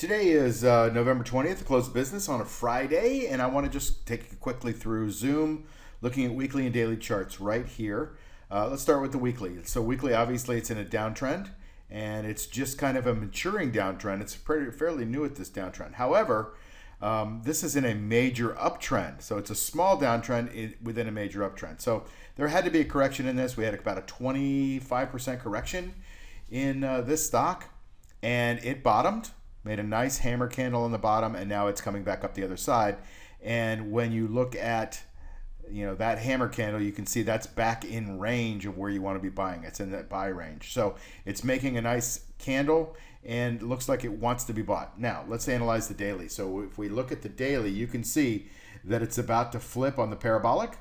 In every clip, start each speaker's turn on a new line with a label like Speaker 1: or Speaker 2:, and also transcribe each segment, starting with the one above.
Speaker 1: Today is November 20th, the close of business on a Friday, and I want to just take you quickly through Zoom, looking at weekly and daily charts right here. Let's start with the weekly. So weekly, obviously, it's in a downtrend, and it's just kind of a maturing downtrend. It's fairly new at this downtrend. However, this is in a major uptrend. So it's a small downtrend within a major uptrend. So there had to be a correction in this. We had about a 25% correction in this stock, and it bottomed, made a nice hammer candle on the bottom, and now it's coming back up the other side. And when you look at that hammer candle, you can see that's back in range of where you want to be buying. It's in that buy range. So it's making a nice candle and looks like it wants to be bought. Now, let's analyze the daily. So if we look at the daily, you can see that it's about to flip on the parabolic,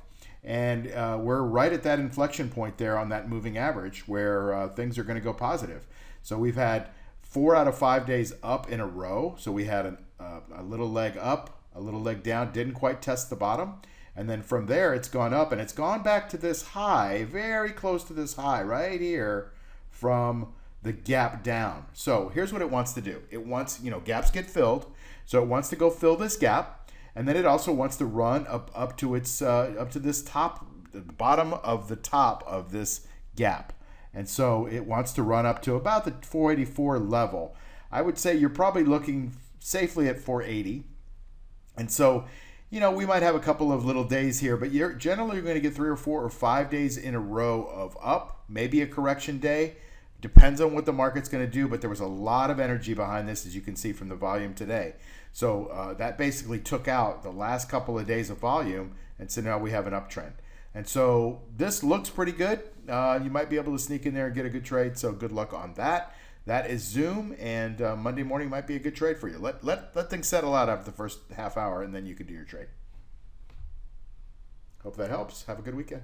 Speaker 1: and we're right at that inflection point there on that moving average where things are going to go positive. So we've had 4 out of 5 days up in a row. So we had a little leg up, a little leg down, didn't quite test the bottom. And then from there, it's gone up, and it's gone back to this high, very close to this high right here from the gap down. So here's what it wants to do. It wants, gaps get filled. So it wants to go fill this gap. And then it also wants to run up to its, up to this top, the bottom of the top of this gap. And so it wants to run up to about the 484 level. I would say you're probably looking safely at 480. And so, we might have a couple of little days here, but you're generally going to get 3 or 4 or 5 days in a row of up, maybe a correction day. Depends on what the market's going to do, but there was a lot of energy behind this, as you can see from the volume today. So that basically took out the last couple of days of volume, and so now we have an uptrend. And so this looks pretty good. You might be able to sneak in there and get a good trade, so good luck on that. That is Zoom, and Monday morning might be a good trade for you. Let things settle out after the first half hour, and then you can do your trade. Hope that helps. Have a good weekend.